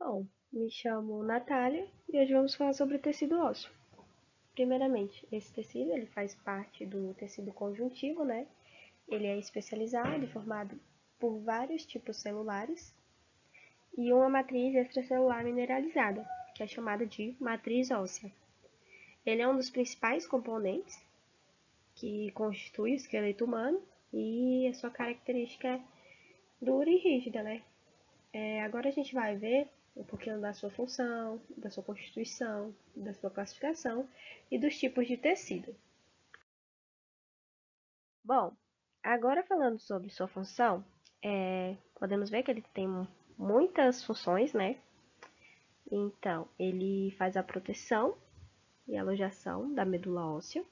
Bom, me chamo Natália e hoje vamos falar sobre tecido ósseo. Primeiramente, esse tecido ele faz parte do tecido conjuntivo, né? Ele é especializado e formado por vários tipos celulares e uma matriz extracelular mineralizada, que é chamada de matriz óssea. Ele é um dos principais componentes que constitui o esqueleto humano e a sua característica é dura e rígida, né? Agora a gente vai ver um pouquinho da sua função, da sua constituição, da sua classificação e dos tipos de tecido. Bom, agora falando sobre sua função, podemos ver que ele tem muitas funções, né? Então, ele faz a proteção e alojação da medula óssea,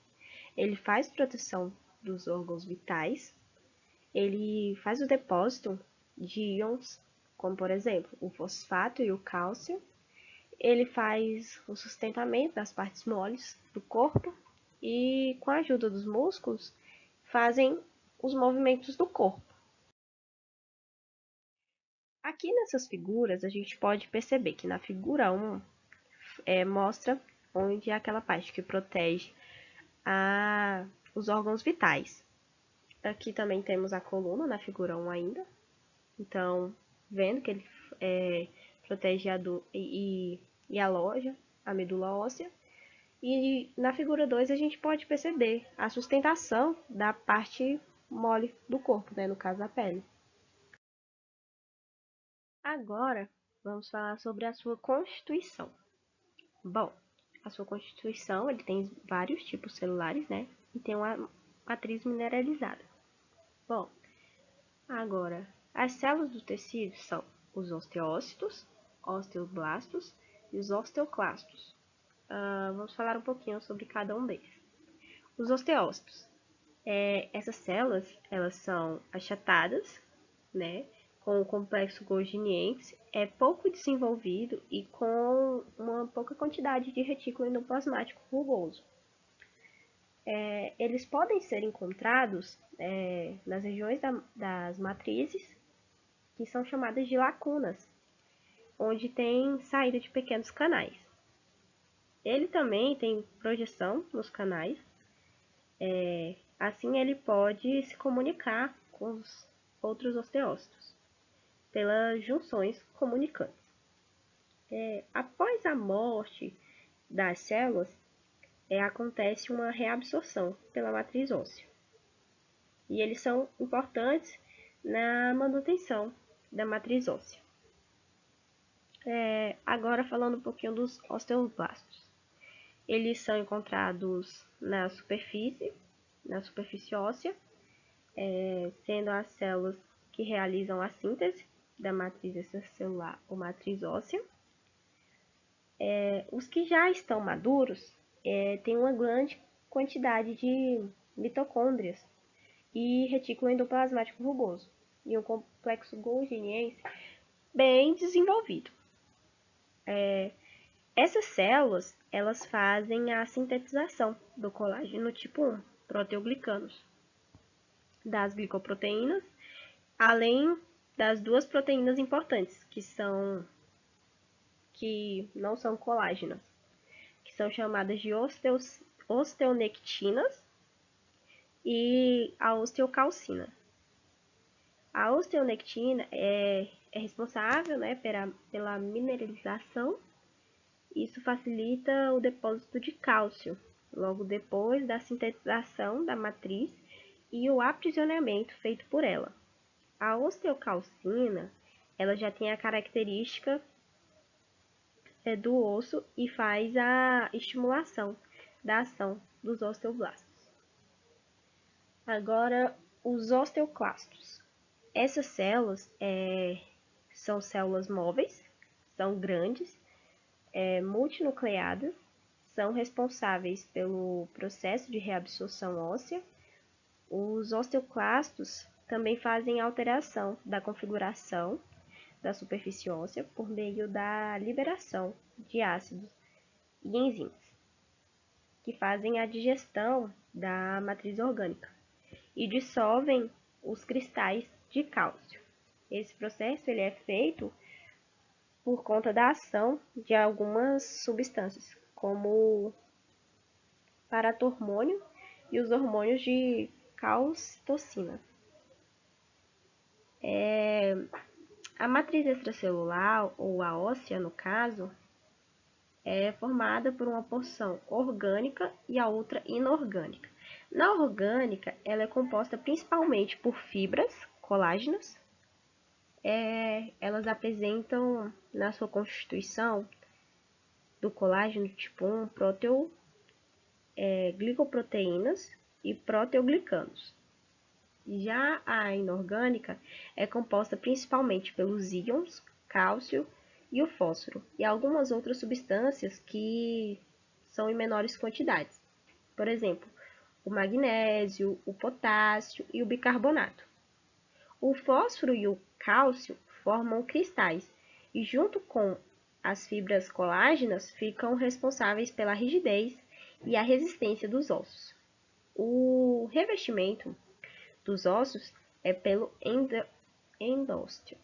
ele faz proteção dos órgãos vitais, ele faz o depósito de íons, como por exemplo o fosfato e o cálcio. Ele faz o sustentamento das partes moles do corpo e, com a ajuda dos músculos, fazem os movimentos do corpo. Aqui nessas figuras, a gente pode perceber que na figura 1 mostra onde é aquela parte que protege os órgãos vitais. Aqui também temos a coluna na figura 1 ainda. Então, vendo que ele protege e aloja a medula óssea. E na figura 2 a gente pode perceber a sustentação da parte mole do corpo, né, no caso da pele. Agora, vamos falar sobre a sua constituição. Bom, a sua constituição, ele tem vários tipos celulares, né, e tem uma matriz mineralizada. Bom, agora, as células do tecido são os osteócitos, osteoblastos e os osteoclastos. Vamos falar um pouquinho sobre cada um deles. Os osteócitos. Essas células, elas são achatadas, né, com o complexo Golgi é pouco desenvolvido e com uma pouca quantidade de retículo endoplasmático rugoso. Eles podem ser encontrados nas regiões das matrizes, que são chamadas de lacunas, onde tem saída de pequenos canais. Ele também tem projeção nos canais, assim ele pode se comunicar com os outros osteócitos pelas junções comunicantes. Após a morte das células, acontece uma reabsorção pela matriz óssea. E eles são importantes na manutenção da matriz óssea. Agora falando um pouquinho dos osteoblastos. Eles são encontrados na superfície óssea, sendo as células que realizam a síntese da matriz extracelular ou matriz óssea. Os que já estão maduros têm uma grande quantidade de mitocôndrias e retículo endoplasmático rugoso e um complexo golginiense bem desenvolvido. Essas células, elas fazem a sintetização do colágeno tipo 1, proteoglicanos, das glicoproteínas, além das duas proteínas importantes, que não são colágenas, que são chamadas de osteonectinas e a osteocalcina. A osteonectina é responsável, né, pela mineralização. Isso facilita o depósito de cálcio, logo depois da sintetização da matriz e o aprisionamento feito por ela. A osteocalcina, ela já tem a característica do osso e faz a estimulação da ação dos osteoblastos. Agora, os osteoclastos. Essas células são células móveis, são grandes, multinucleadas, são responsáveis pelo processo de reabsorção óssea. Os osteoclastos também fazem alteração da configuração da superfície óssea por meio da liberação de ácidos e enzimas, que fazem a digestão da matriz orgânica e dissolvem os cristais de cálcio. Esse processo ele é feito por conta da ação de algumas substâncias, como paratormônio e os hormônios de calcitocina. A matriz extracelular, ou a óssea no caso, é formada por uma porção orgânica e a outra inorgânica. Na orgânica, ela é composta principalmente por fibras colágenas. Elas apresentam na sua constituição do colágeno tipo 1 glicoproteínas e proteoglicanos. Já a inorgânica é composta principalmente pelos íons, cálcio e o fósforo, e algumas outras substâncias que são em menores quantidades. Por exemplo, o magnésio, o potássio e o bicarbonato. O fósforo e o cálcio formam cristais e, junto com as fibras colágenas, ficam responsáveis pela rigidez e a resistência dos ossos. O revestimento dos ossos é pelo endósteo,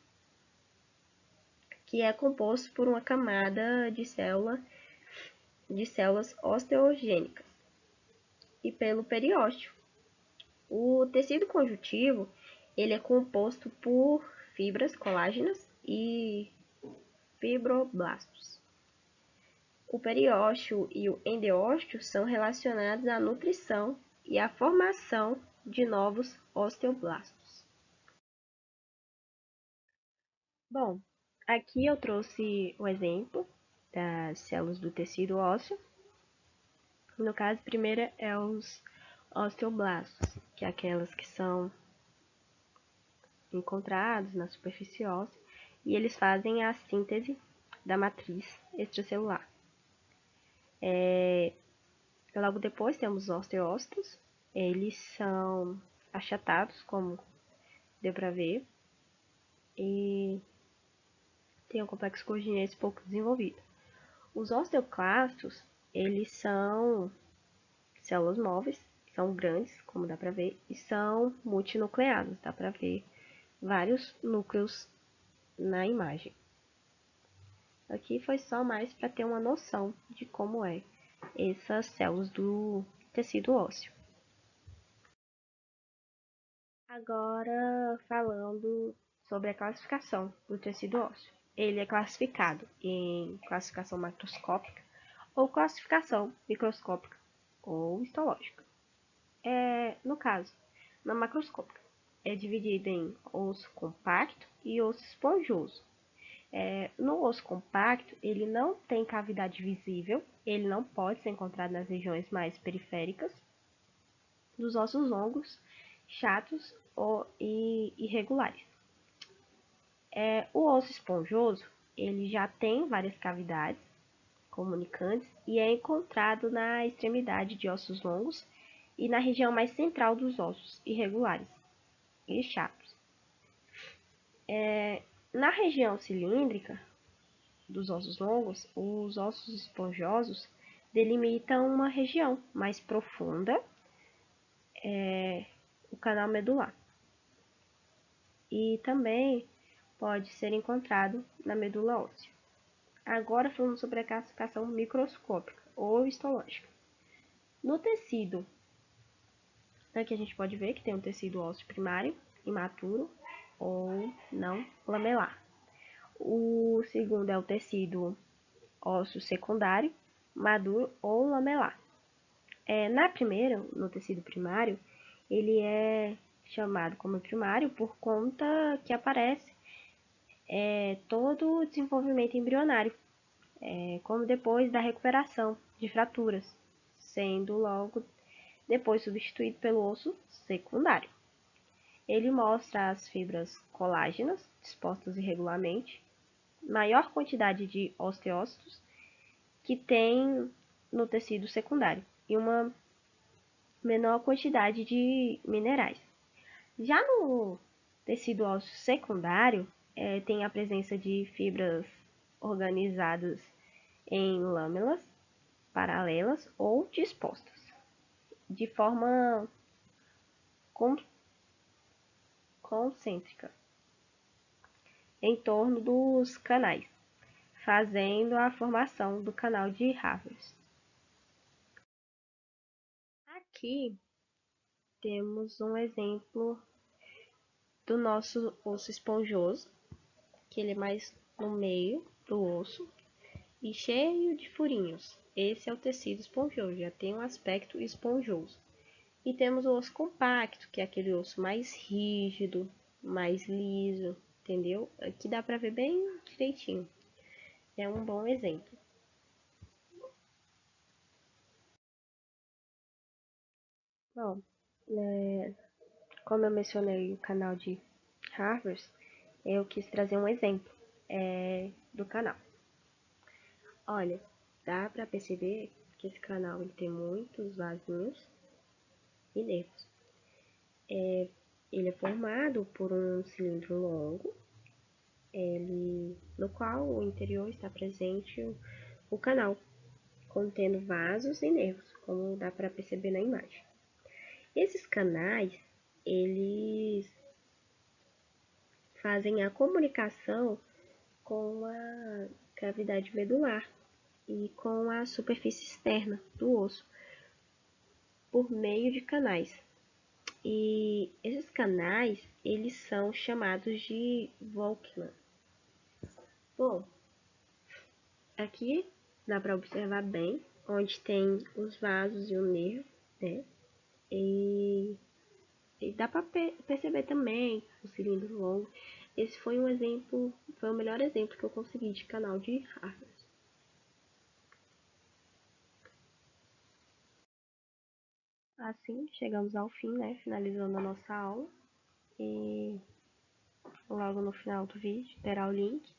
que é composto por uma camada de células osteogênicas, e pelo periósteo. O tecido conjuntivo ele é composto por fibras colágenas e fibroblastos. O periósteo e o endósteo são relacionados à nutrição e à formação de novos osteoblastos. Bom, aqui eu trouxe o exemplo das células do tecido ósseo. No caso, a primeira é os osteoblastos, que é aquelas que são encontrados na superfície óssea, e eles fazem a síntese da matriz extracelular. Logo depois temos os osteócitos, eles são achatados, como deu para ver, e tem um complexo coordinense pouco desenvolvido. Os osteoclastos, eles são células móveis, são grandes, como dá para ver, e são multinucleados, dá para ver vários núcleos na imagem. Aqui foi só mais para ter uma noção de como é essas células do tecido ósseo. Agora, falando sobre a classificação do tecido ósseo. Ele é classificado em classificação macroscópica ou classificação microscópica ou histológica. No caso, na macroscópica, é dividido em osso compacto e osso esponjoso. No osso compacto, ele não tem cavidade visível, ele não pode ser encontrado nas regiões mais periféricas dos ossos longos, chatos e irregulares. O osso esponjoso, ele já tem várias cavidades comunicantes e é encontrado na extremidade de ossos longos e na região mais central dos ossos irregulares e chatos. Na região cilíndrica dos ossos longos, os ossos esponjosos delimitam uma região mais profunda, o canal medular. E também pode ser encontrado na medula óssea. Agora falando sobre a classificação microscópica ou histológica. No tecido, aqui a gente pode ver que tem um tecido ósseo primário, imaturo ou não lamelar. O segundo é o tecido ósseo secundário, maduro ou lamelar. Na primeira, no tecido primário, ele é chamado como primário por conta que aparece todo o desenvolvimento embrionário, como depois da recuperação de fraturas, sendo logo depois substituído pelo osso secundário. Ele mostra as fibras colágenas dispostas irregularmente, maior quantidade de osteócitos que tem no tecido secundário e uma menor quantidade de minerais. Já no tecido ósseo secundário, tem a presença de fibras organizadas em lâmelas paralelas ou dispostas de forma concêntrica em torno dos canais. fazendo a formação do canal de Harvard. Aqui temos um exemplo do nosso osso esponjoso, que ele é mais no meio do osso e cheio de furinhos. Esse é o tecido esponjoso, já tem um aspecto esponjoso. E temos o osso compacto, que é aquele osso mais rígido, mais liso, entendeu? Aqui dá pra ver bem direitinho. É um bom exemplo. Bom, como eu mencionei o canal de Harvard, eu quis trazer um exemplo do canal. Olha, dá pra perceber que esse canal ele tem muitos vasinhos e nervos. Ele é formado por um cilindro longo, no qual o interior está presente o canal, contendo vasos e nervos, como dá para perceber na imagem. Esses canais, eles fazem a comunicação com a cavidade medular e com a superfície externa do osso, por meio de canais. E esses canais, eles são chamados de Volkmann. Bom, aqui dá para observar bem onde tem os vasos e o nervo, né? E dá para perceber também o cilindro longo. Esse foi um exemplo, foi o melhor exemplo que eu consegui de canal de Harvard. Assim, chegamos ao fim, né? Finalizando a nossa aula. E logo no final do vídeo terá o link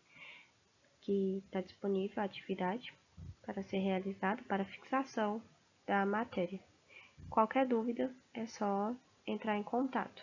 que está disponível a atividade para ser realizada para fixação da matéria. Qualquer dúvida é só entrar em contato.